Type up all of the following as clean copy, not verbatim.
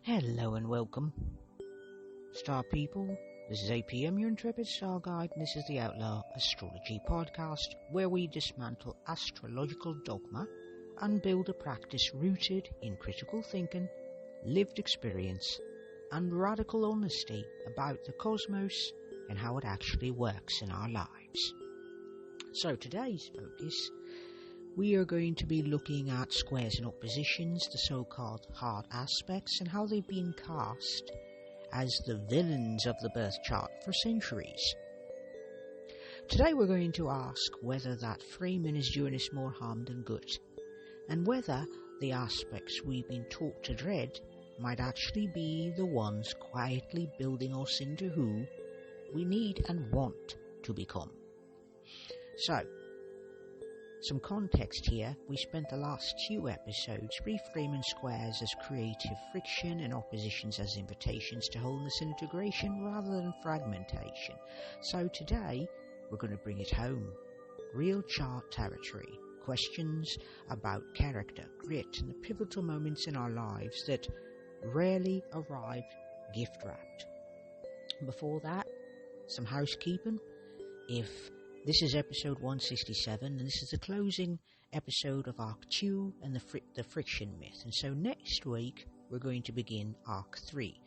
Hello and welcome, Star People. This is APM, your intrepid star guide, and this is the Outlaw Astrology Podcast, where we dismantle astrological dogma and build a practice rooted in critical thinking, lived experience, and radical honesty about the cosmos and how it actually works in our lives. So today's focus, we are going to be looking at squares and oppositions, the so-called hard aspects, and how they've been cast as the villains of the birth chart for centuries. Today we're going to ask whether that framing is doing us more harm than good, and whether the aspects we've been taught to dread might actually be the ones quietly building us into who we need and want to become. So, some context here. We spent the last few episodes reframing squares as creative friction and oppositions as invitations to wholeness and integration rather than fragmentation. So today, we're going to bring it home. Real chart territory. Questions about character, grit, and the pivotal moments in our lives that rarely arrive gift-wrapped. Before that, some housekeeping. If this is episode 167, and this is the closing episode of Arc 2 and the friction myth. And so next week, we're going to begin Arc 3.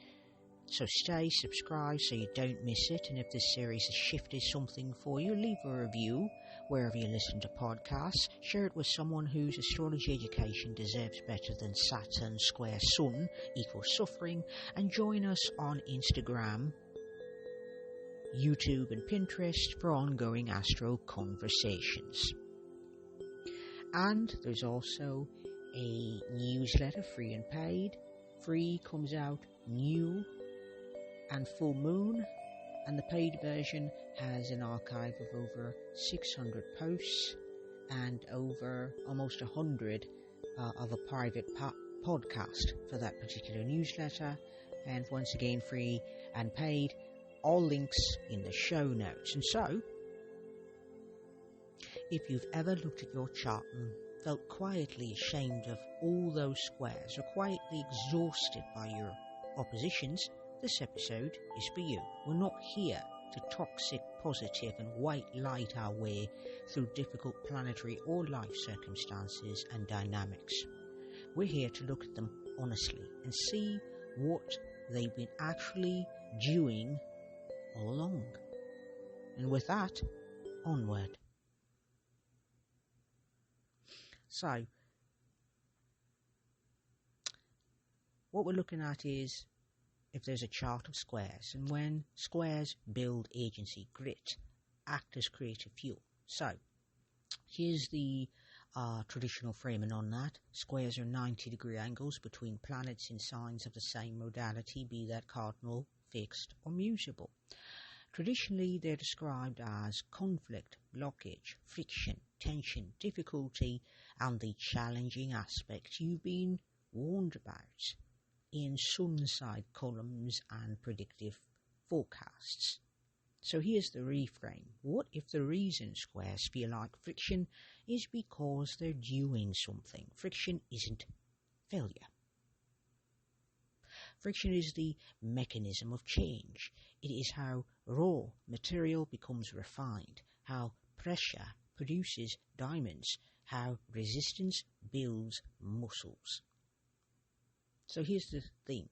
So stay subscribed so you don't miss it. And if this series has shifted something for you, leave a review wherever you listen to podcasts. Share it with someone whose astrology education deserves better than Saturn square Sun equals suffering. And join us on Instagram, YouTube and Pinterest for ongoing astro conversations. And there's also a newsletter, free and paid. Free comes out new and full moon, and the paid version has an archive of over 600 posts and over almost 100 of a private podcast for that particular newsletter. And once again, free and paid. All links in the show notes. And so, if you've ever looked at your chart and felt quietly ashamed of all those squares or quietly exhausted by your oppositions, this episode is for you. We're not here to toxic, positive and white light our way through difficult planetary or life circumstances and dynamics. We're here to look at them honestly and see what they've been actually doing all along. And with that, onward. So, what we're looking at is if there's a chart of squares, and when squares build agency, grit, act as creative fuel. So, here's the traditional framing on that. Squares are 90-degree angles between planets in signs of the same modality, be that cardinal, fixed or mutable. Traditionally, they're described as conflict, blockage, friction, tension, difficulty, and the challenging aspects you've been warned about in sun side columns and predictive forecasts. So here's the reframe. What if the reason squares feel like friction is because they're doing something? Friction isn't failure. Friction is the mechanism of change. It is how raw material becomes refined, how pressure produces diamonds, how resistance builds muscles. So here's the thing.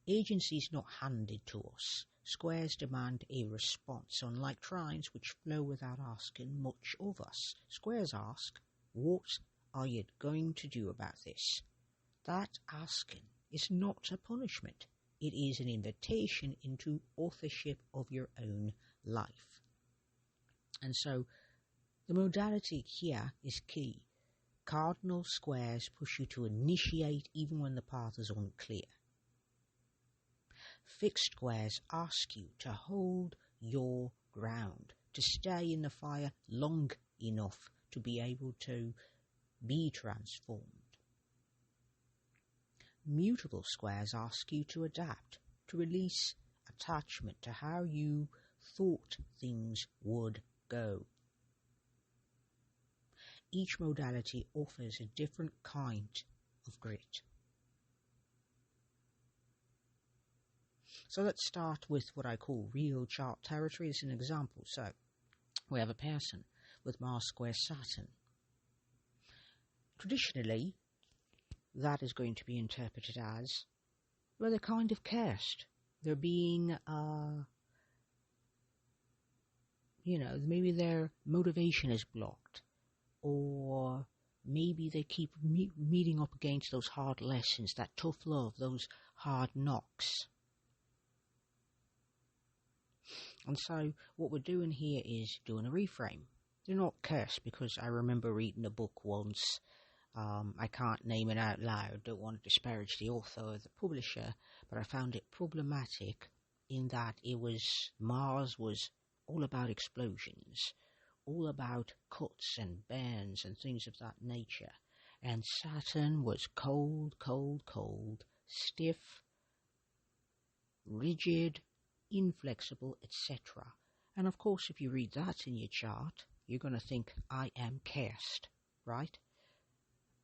Agency is not handed to us. Squares demand a response, unlike trines which flow without asking much of us. Squares ask, what are you going to do about this? That asking is not a punishment. It is an invitation into authorship of your own life. And so the modality here is key. Cardinal squares push you to initiate even when the path is unclear. Fixed squares ask you to hold your ground, to stay in the fire long enough to be able to be transformed. Mutable squares ask you to adapt, to release attachment to how you thought things would go. Each modality offers a different kind of grit. So let's start with what I call real chart territory as an example. So we have a person with Mars square Saturn. Traditionally, that is going to be interpreted as, well, they're kind of cursed. They're being, maybe their motivation is blocked, or maybe they keep meeting up against those hard lessons, that tough love, those hard knocks. And so what we're doing here is doing a reframe. They're not cursed, because I remember reading a book once. I can't name it out loud, don't want to disparage the author or the publisher, but I found it problematic in that Mars was all about explosions, all about cuts and burns and things of that nature. And Saturn was cold, stiff, rigid, inflexible, etc. And of course, if you read that in your chart, you're going to think, I am cursed, right?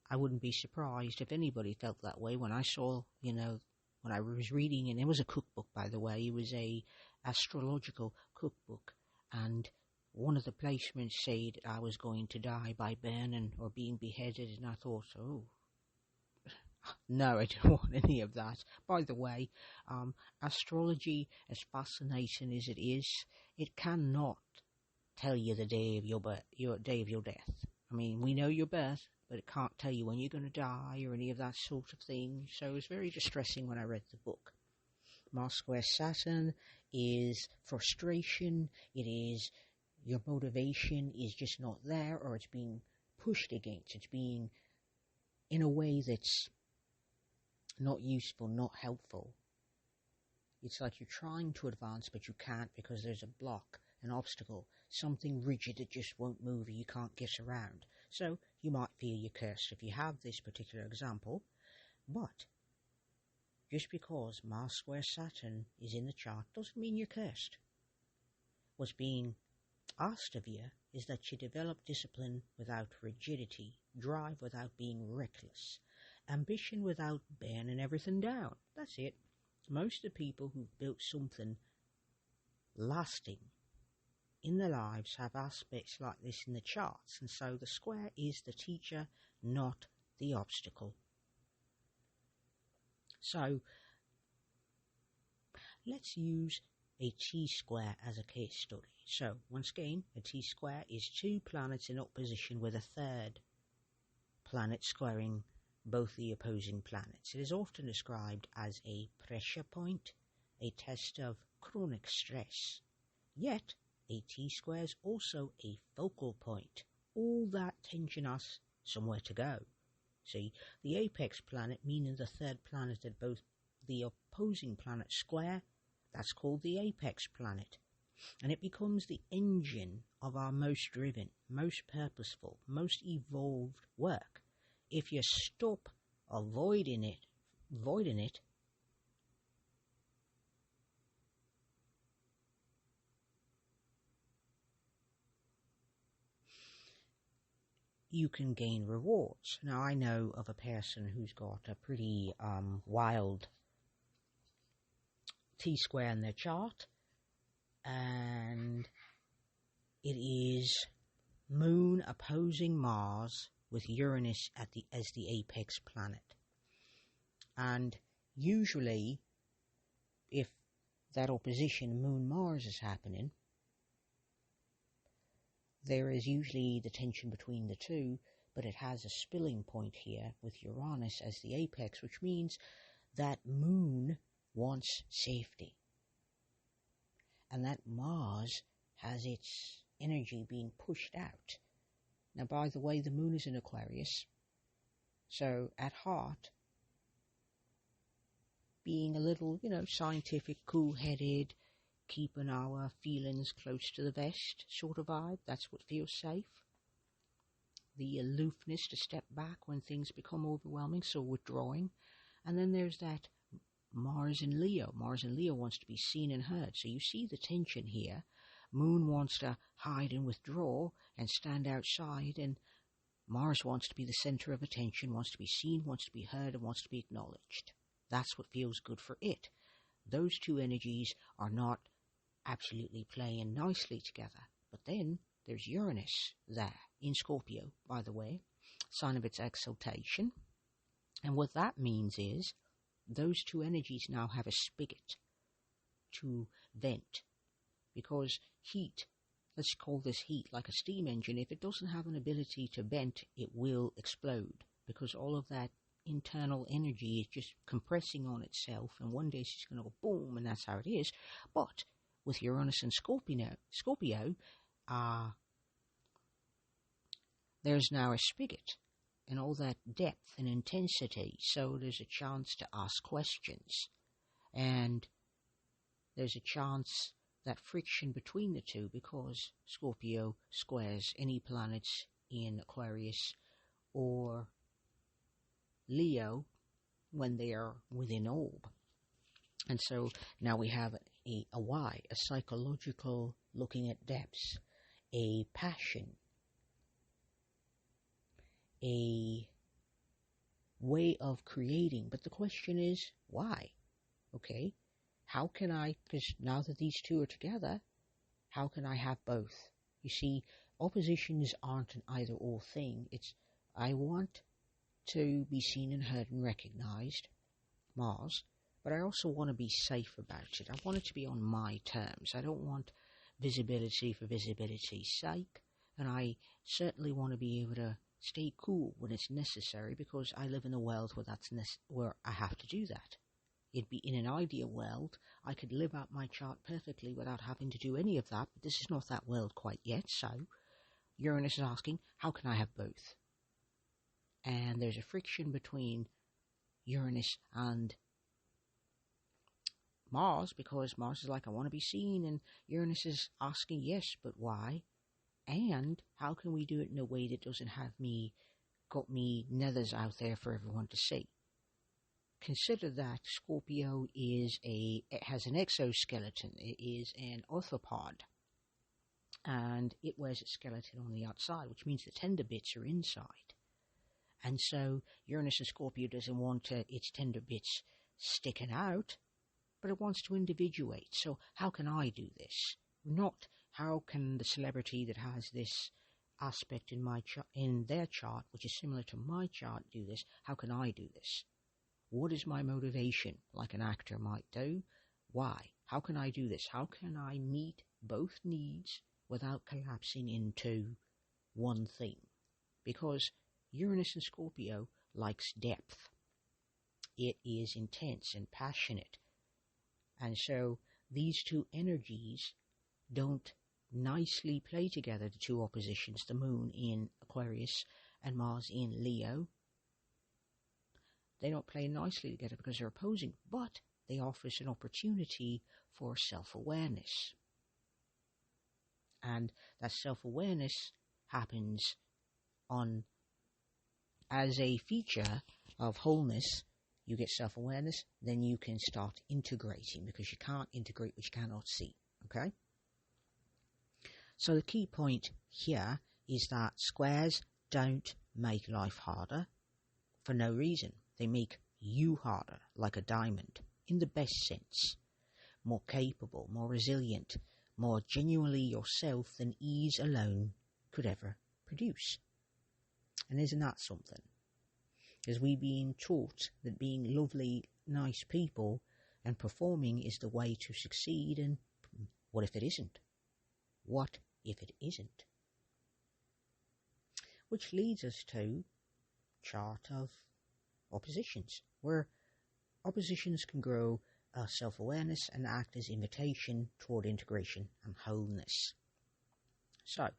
I wouldn't be surprised if anybody felt that way when I saw, when I was reading, and it was a cookbook, by the way, it was a astrological cookbook, and one of the placements said I was going to die by burning or being beheaded, and I thought, oh, no, I don't want any of that. By the way, astrology, as fascinating as it is, it cannot tell you the day of your day of your death. I mean, we know your birth, but it can't tell you when you're going to die or any of that sort of thing. So it was very distressing when I read the book. Mars square Saturn is frustration. It is your motivation is just not there, or it's being pushed against. It's being in a way that's not useful, not helpful. It's like you're trying to advance, but you can't because there's a block, an obstacle, something rigid that just won't move, you can't get around. So you might feel you're cursed if you have this particular example, but just because Mars square Saturn is in the chart doesn't mean you're cursed. What's being asked of you is that you develop discipline without rigidity, drive without being reckless, ambition without burning everything down. That's it. Most of the people who've built something lasting in their lives have aspects like this in the charts, and so the square is the teacher, not the obstacle. So let's use a T-square as a case study. So once again, a T-square is two planets in opposition with a third planet squaring both the opposing planets. It is often described as a pressure point, a test of chronic stress. Yet a T-square is also a focal point. All that tension has somewhere to go. See, the apex planet, meaning the third planet that both the opposing planets square, that's called the apex planet. And it becomes the engine of our most driven, most purposeful, most evolved work. If you stop avoiding it, you can gain rewards. Now, I know of a person who's got a pretty wild T-square in their chart, and it is Moon opposing Mars with Uranus as the apex planet. And usually, if that opposition Moon-Mars is happening, there is usually the tension between the two, but it has a spilling point here with Uranus as the apex, which means that Moon wants safety. And that Mars has its energy being pushed out. Now, by the way, the Moon is in Aquarius, so at heart, being a little, scientific, cool-headed, keeping our feelings close to the vest sort of vibe, that's what feels safe. The aloofness to step back when things become overwhelming, so withdrawing. And then there's that Mars in Leo. Mars in Leo wants to be seen and heard. So you see the tension here. Moon wants to hide and withdraw and stand outside, and Mars wants to be the center of attention, wants to be seen, wants to be heard, and wants to be acknowledged. That's what feels good for it. those two energies are not absolutely playing nicely together. But then there's Uranus there in Scorpio, by the way, sign of its exaltation. And what that means is those two energies now have a spigot to vent, because heat, let's call this heat like a steam engine, if it doesn't have an ability to vent, it will explode, because all of that internal energy is just compressing on itself, and one day it's just going to go boom, and that's how it is. But with Uranus and Scorpio, there's now a spigot and all that depth and intensity, so there's a chance to ask questions, and there's a chance that friction between the two, because Scorpio squares any planets in Aquarius or Leo when they are within orb. And so now we have a why, a psychological looking at depths, a passion, a way of creating. But the question is, why? Okay, how can I, because now that these two are together, how can I have both? You see, oppositions aren't an either or thing. It's, I want to be seen and heard and recognized, Mars, but I also want to be safe about it. I want it to be on my terms. I don't want visibility for visibility's sake, and I certainly want to be able to stay cool when it's necessary, because I live in a world where where I have to do that. It'd be, in an ideal world, I could live out my chart perfectly without having to do any of that, but this is not that world quite yet. So Uranus is asking, how can I have both? And there's a friction between Uranus and Mars, because Mars is like, I want to be seen, and Uranus is asking, yes, but why? And how can we do it in a way that doesn't have got me nethers out there for everyone to see? Consider that Scorpio it has an exoskeleton. It is an orthopod, and it wears its skeleton on the outside, which means the tender bits are inside. And so Uranus and Scorpio doesn't want its tender bits sticking out, but it wants to individuate. So how can I do this? Not how can the celebrity that has this aspect in their chart, which is similar to my chart, do this? How can I do this? What is my motivation, like an actor might do? Why? How can I do this? How can I meet both needs without collapsing into one thing? Because Uranus and Scorpio likes depth. It is intense and passionate. And so these two energies don't nicely play together, the two oppositions, the moon in Aquarius and Mars in Leo. They don't play nicely together because they're opposing, but they offer us an opportunity for self-awareness. And that self-awareness happens as a feature of wholeness. You get self-awareness, then you can start integrating, because you can't integrate what you cannot see, okay? So the key point here is that squares don't make life harder for no reason. They make you harder, like a diamond, in the best sense. More capable, more resilient, more genuinely yourself than ease alone could ever produce. And isn't that something? Because we've been taught that being lovely, nice people and performing is the way to succeed, and what if it isn't? What if it isn't? Which leads us to chart of oppositions, where oppositions can grow self-awareness and act as invitation toward integration and wholeness. So,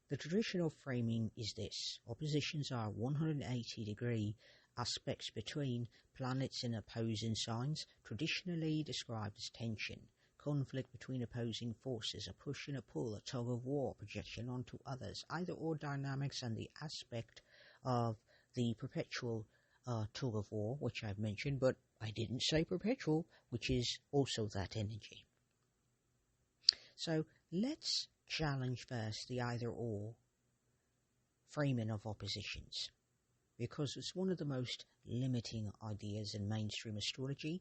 the traditional framing is this. Oppositions are 180-degree aspects between planets in opposing signs, traditionally described as tension, conflict between opposing forces, a push and a pull, a tug of war, projection onto others, either or dynamics, and the aspect of the perpetual tug of war, which I've mentioned, but I didn't say perpetual, which is also that energy. So let's challenge first the either-or framing of oppositions, because it's one of the most limiting ideas in mainstream astrology.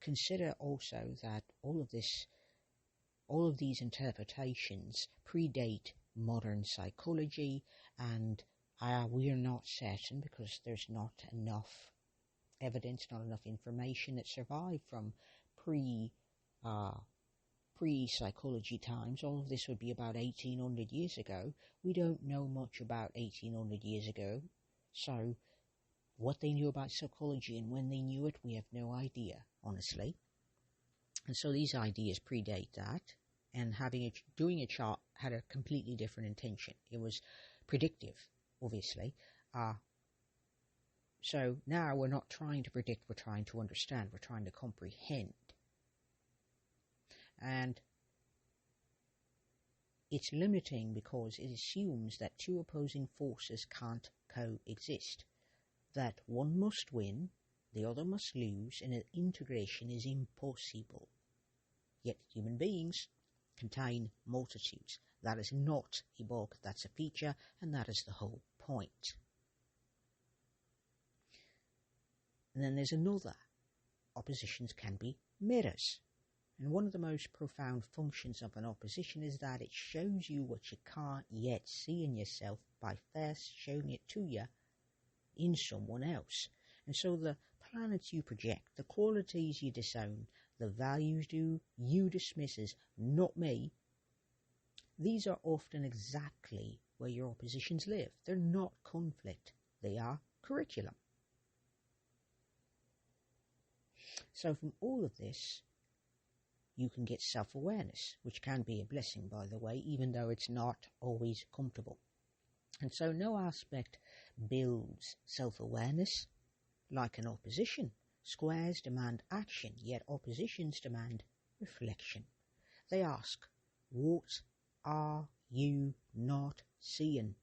consider also that all of these interpretations predate modern psychology, and we are not certain because there's not enough evidence, not enough information that survived from pre-psychology times. All of this would be about 1800 years ago. We don't know much about 1800 years ago, so what they knew about psychology and when they knew it, we have no idea, honestly. And so these ideas predate that, and doing a chart had a completely different intention. It was predictive, obviously. So now we're not trying to predict, we're trying to understand, we're trying to comprehend. And it's limiting because it assumes that two opposing forces can't coexist, that one must win, the other must lose, and that integration is impossible. Yet human beings contain multitudes. That is not a bug, that's a feature, and that is the whole point. And then there's another. Oppositions can be mirrors. And one of the most profound functions of an opposition is that it shows you what you can't yet see in yourself by first showing it to you in someone else. And so the planets you project, the qualities you disown, the values you dismiss as not me, these are often exactly where your oppositions live. They're not conflict, they are curriculum. So from all of this, you can get self-awareness, which can be a blessing, by the way, even though it's not always comfortable. And so no aspect builds self-awareness like an opposition. Squares demand action, yet oppositions demand reflection. They ask, what are you not seeing?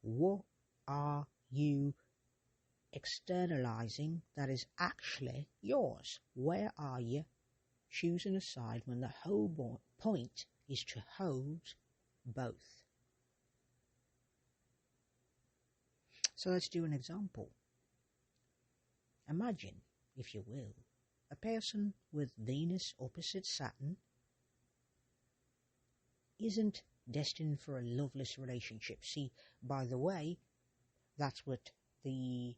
What are you externalizing that is actually yours? Where are you choosing a side when the whole point is to hold both? So let's do an example. Imagine, if you will, a person with Venus opposite Saturn isn't destined for a loveless relationship. See, by the way, that's what the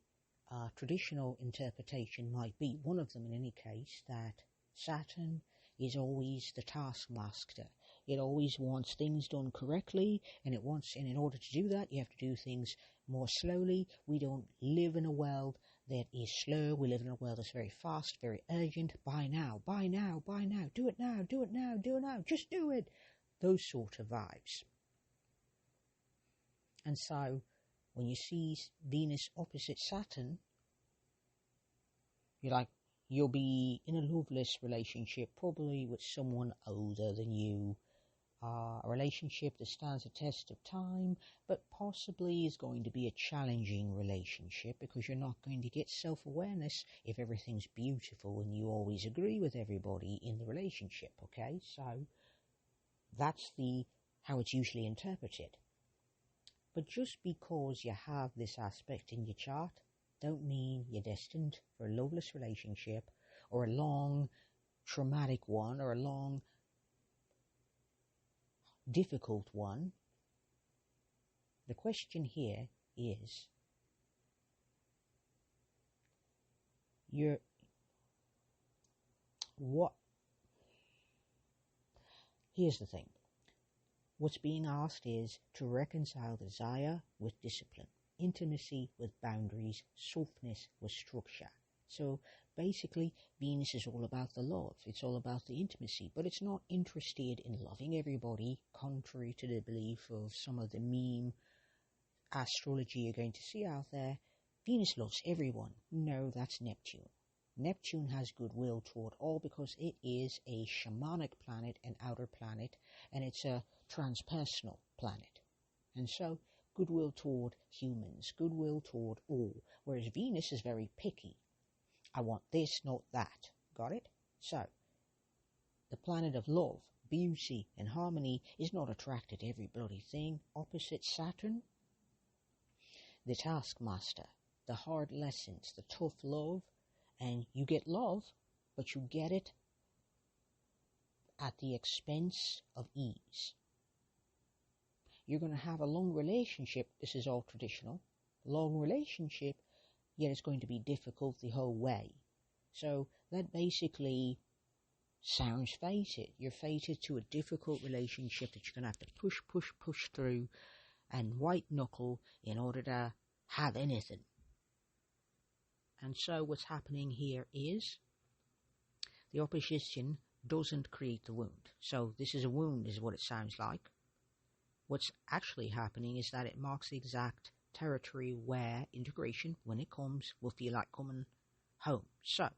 traditional interpretation might be. One of them, in any case, that Saturn is always the taskmaster. It always wants things done correctly, and in order to do that, you have to do things more slowly. We don't live in a world that is slow. We live in a world that's very fast, very urgent. Buy now, buy now, buy now. Do it now, do it now, do it now. Just do it. Those sort of vibes. And so, when you see Venus opposite Saturn, you'll be in a loveless relationship, probably with someone older than you. A relationship that stands the test of time, but possibly is going to be a challenging relationship because you're not going to get self-awareness if everything's beautiful and you always agree with everybody in the relationship, okay? So that's how it's usually interpreted. But just because you have this aspect in your chart, don't mean you're destined for a loveless relationship or a long traumatic one or a long difficult one. The question here is, here's the thing. What's being asked is to reconcile desire with discipline, intimacy with boundaries, softness with structure. So basically, Venus is all about the love. It's all about the intimacy, but it's not interested in loving everybody, contrary to the belief of some of the meme astrology you're going to see out there. Venus loves everyone. No, that's Neptune. Neptune has goodwill toward all because it is a shamanic planet, an outer planet, and it's a transpersonal planet. And so, goodwill toward humans, goodwill toward all, whereas Venus is very picky. I want this, not that. Got it? So, the planet of love, beauty, and harmony is not attracted to every bloody thing. Opposite Saturn, the taskmaster, the hard lessons, the tough love, and you get love, but you get it at the expense of ease. You're going to have a long relationship. This is all traditional. Long relationship, yet it's going to be difficult the whole way. So that basically sounds fated. You're fated to a difficult relationship that you're going to have to push through and white knuckle in order to have anything. And so what's happening here is the opposition doesn't create the wound. So this is a wound, is what it sounds like. What's actually happening is that it marks the exact territory where integration, when it comes, will feel like coming home. So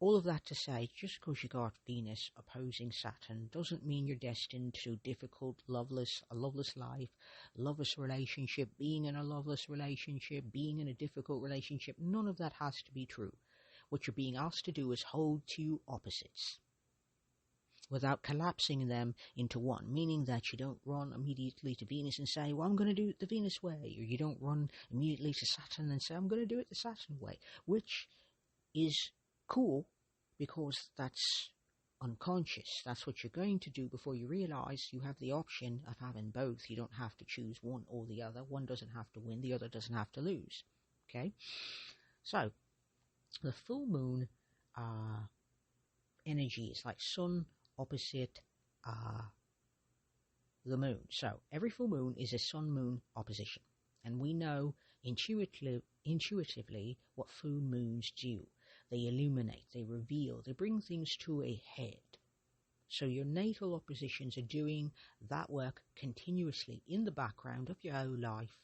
all of that to say, just because you got Venus opposing Saturn doesn't mean you're destined to a loveless life, loveless relationship, being in a loveless relationship, being in a difficult relationship. None of that has to be true. What you're being asked to do is hold two opposites without collapsing them into one, meaning that you don't run immediately to Venus and say, well, I'm going to do it the Venus way, or you don't run immediately to Saturn and say, I'm going to do it the Saturn way, which is cool because that's unconscious. That's what you're going to do before you realize you have the option of having both. You don't have to choose one or the other. One doesn't have to win, the other doesn't have to lose. Okay? So, the full moon energy is like sun opposite the moon. So every full moon is a sun-moon opposition, and we know intuitively what full moons do. They illuminate, they reveal, they bring things to a head. So your natal oppositions are doing that work continuously in the background of your own life,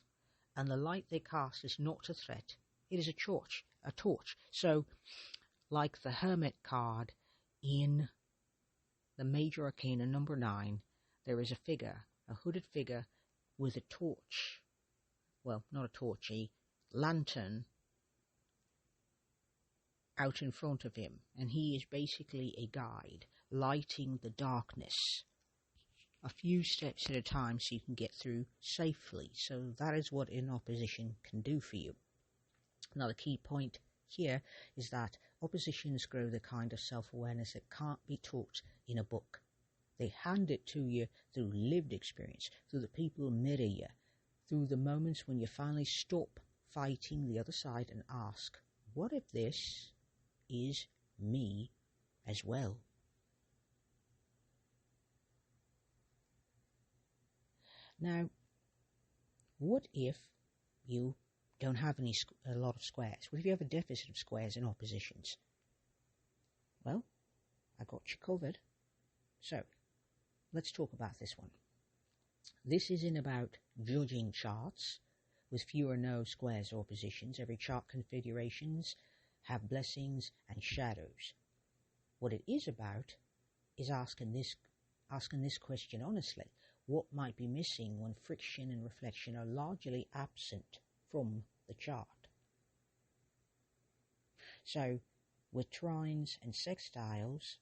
and the light they cast is not a threat, it is a torch. So like the Hermit card in the Major Arcana number 9, there is a figure, a hooded figure with a torch. Well, not a torch, a lantern out in front of him. And he is basically a guide, lighting the darkness a few steps at a time so you can get through safely. So that is what an opposition can do for you. Now the key point here is that oppositions grow the kind of self-awareness that can't be taught in a book. They hand it to you through lived experience, through the people who mirror you, through the moments when you finally stop fighting the other side and ask, what if this is me as well? Now, what if you don't have a lot of squares? What if you have a deficit of squares and oppositions? Well, I got you covered. So, let's talk about this one. This isn't about judging charts with few or no squares or oppositions. Every chart configurations have blessings and shadows. What it is about is asking this question honestly. What might be missing when friction and reflection are largely absent from the chart? So, with trines and sextiles,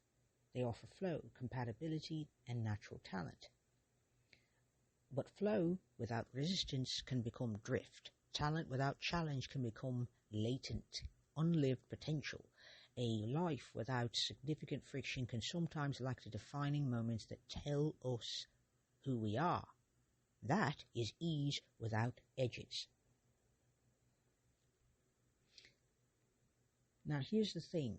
they offer flow, compatibility, and natural talent. But flow without resistance can become drift. Talent without challenge can become latent, unlived potential. A life without significant friction can sometimes lack the defining moments that tell us who we are. That is ease without edges. Now here's the thing.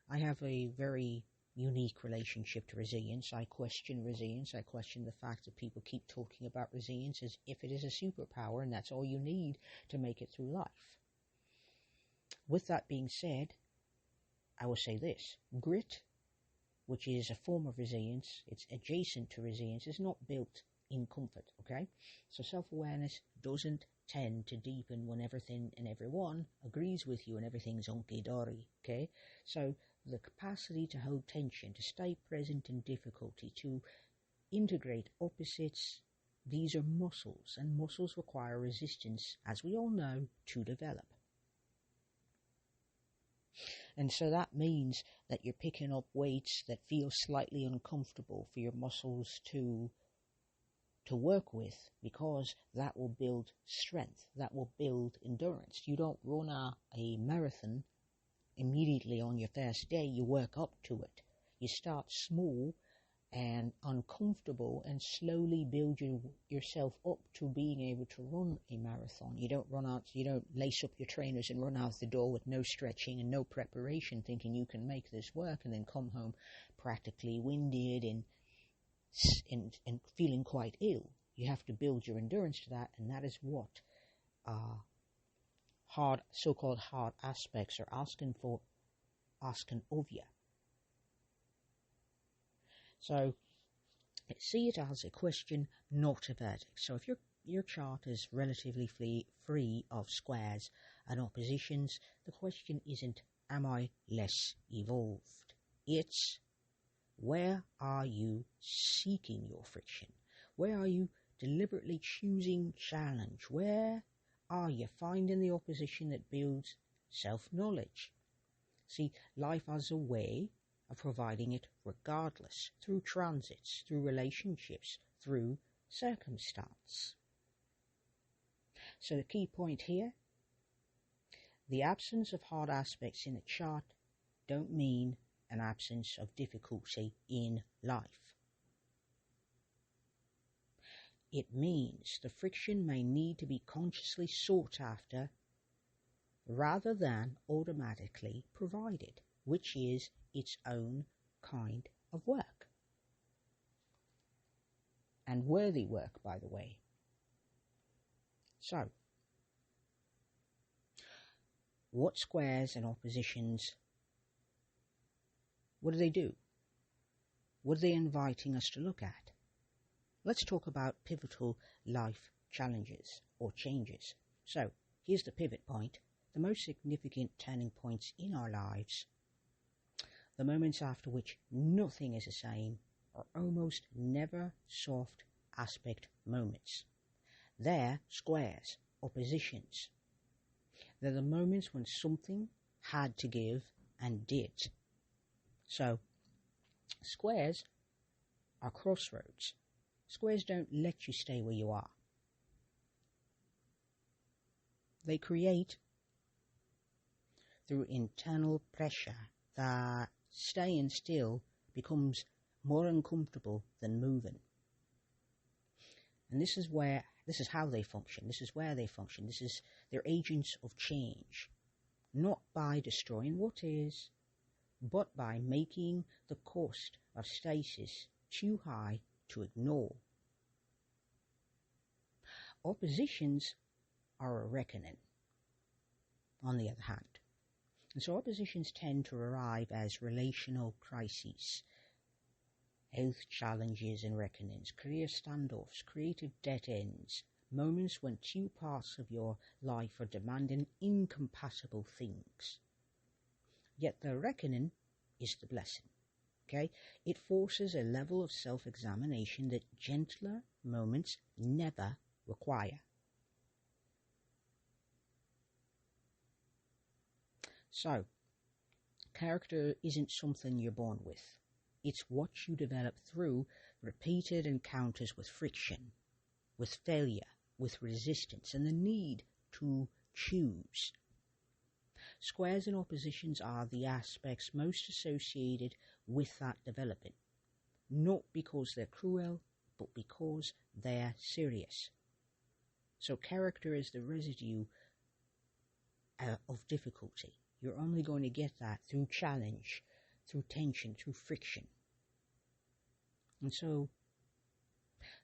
I have a very unique relationship to resilience. I question resilience. I question the fact that people keep talking about resilience as if it is a superpower and that's all you need to make it through life. With that being said, I will say this. Grit, which is a form of resilience, it's adjacent to resilience, is not built in comfort, okay? So self-awareness doesn't tend to deepen when everything and everyone agrees with you and everything's hunky-dory, okay? So the capacity to hold tension, to stay present in difficulty, to integrate opposites, these are muscles, and muscles require resistance, as we all know, to develop. And so that means that you're picking up weights that feel slightly uncomfortable for your muscles to work with, because that will build strength, that will build endurance. You don't run a marathon immediately on your first day, you work up to it. You start small and uncomfortable and slowly build yourself up to being able to run a marathon. You don't lace up your trainers and run out the door with no stretching and no preparation thinking you can make this work and then come home practically winded and feeling quite ill. You have to build your endurance to that, and that is what so-called hard aspects are asking of you. So see it as a question, not a verdict. So if your chart is relatively free of squares and oppositions, the question isn't, am I less evolved? It's, where are you seeking your friction? Where are you deliberately choosing challenge? Where are you finding the opposition that builds self-knowledge? See, life has a way of providing it regardless, through transits, through relationships, through circumstance. So the key point here, the absence of hard aspects in the chart don't mean an absence of difficulty in life. It means the friction may need to be consciously sought after rather than automatically provided, which is its own kind of work. And worthy work, by the way. So, what squares and oppositions, what do? What are they inviting us to look at? Let's talk about pivotal life challenges or changes. So, here's the pivot point, the most significant turning points in our lives, the moments after which nothing is the same, are almost never soft aspect moments. They're squares, oppositions. They're the moments when something had to give and did. So, squares are crossroads. Squares don't let you stay where you are. They create, through internal pressure, that staying still becomes more uncomfortable than moving. And this is how they function. This is where they function. They're agents of change, not by destroying what is, but by making the cost of stasis too high to ignore. Oppositions are a reckoning, on the other hand. And so oppositions tend to arrive as relational crises, health challenges and reckonings, career standoffs, creative dead ends, moments when two parts of your life are demanding incompatible things. Yet the reckoning is the blessing. Okay? It forces a level of self-examination that gentler moments never require. So, character isn't something you're born with. It's what you develop through repeated encounters with friction, with failure, with resistance, and the need to choose. Squares and oppositions are the aspects most associated with that development, not because they're cruel, but because they're serious. So character is the residue of difficulty. You're only going to get that through challenge, through tension, through friction. And so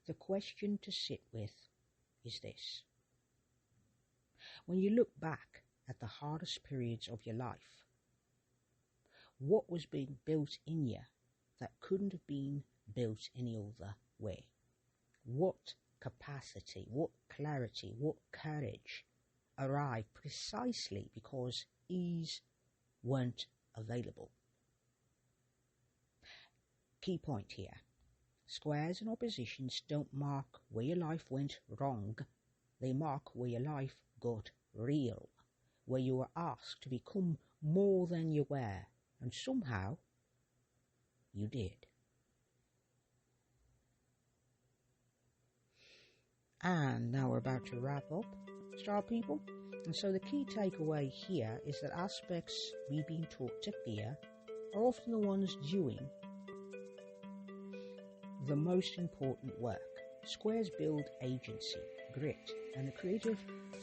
the question to sit with is this. When you look back at the hardest periods of your life, what was being built in you that couldn't have been built any other way? What capacity, what clarity, what courage arrived precisely because ease weren't available? Key point here. Squares and oppositions don't mark where your life went wrong. They mark where your life got real, where you were asked to become more than you were, and somehow you did. And now we're about to wrap up, star people. And so the key takeaway here is that aspects we've been taught to fear are often the ones doing the most important work. Squares build agency, grit, and the creative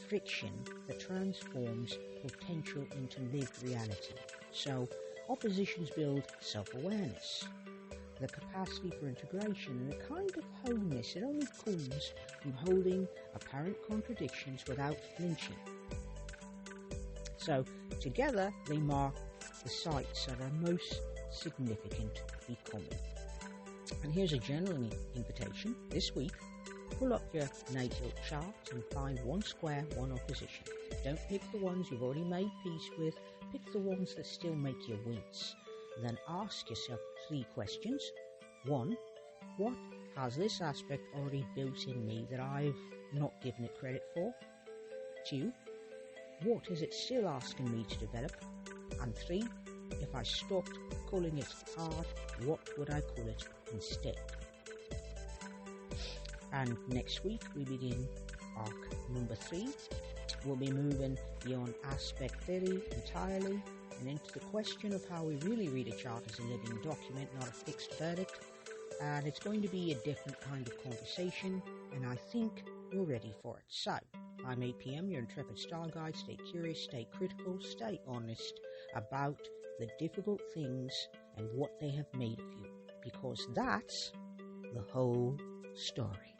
friction that transforms potential into lived reality. So oppositions build self-awareness, the capacity for integration, and the kind of wholeness that only comes from holding apparent contradictions without flinching. So together they mark the sites that are most significant becoming. And here's a general invitation this week. Pull up your natal chart and find one square, one opposition. Don't pick the ones you've already made peace with, pick the ones that still make you wince. Then ask yourself 3 questions. 1. What has this aspect already built in me that I've not given it credit for? 2. What is it still asking me to develop? And 3. If I stopped calling it art, what would I call it instead? And next week we begin arc number 3. We'll be moving beyond aspect theory entirely and into the question of how we really read a chart as a living document, not a fixed verdict. And it's going to be a different kind of conversation, and I think you're ready for it. So, I'm 8 PM, your intrepid star guide. Stay curious, stay critical, stay honest about the difficult things and what they have made of you, because that's the whole story.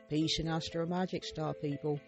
Peace and astro magic, star people.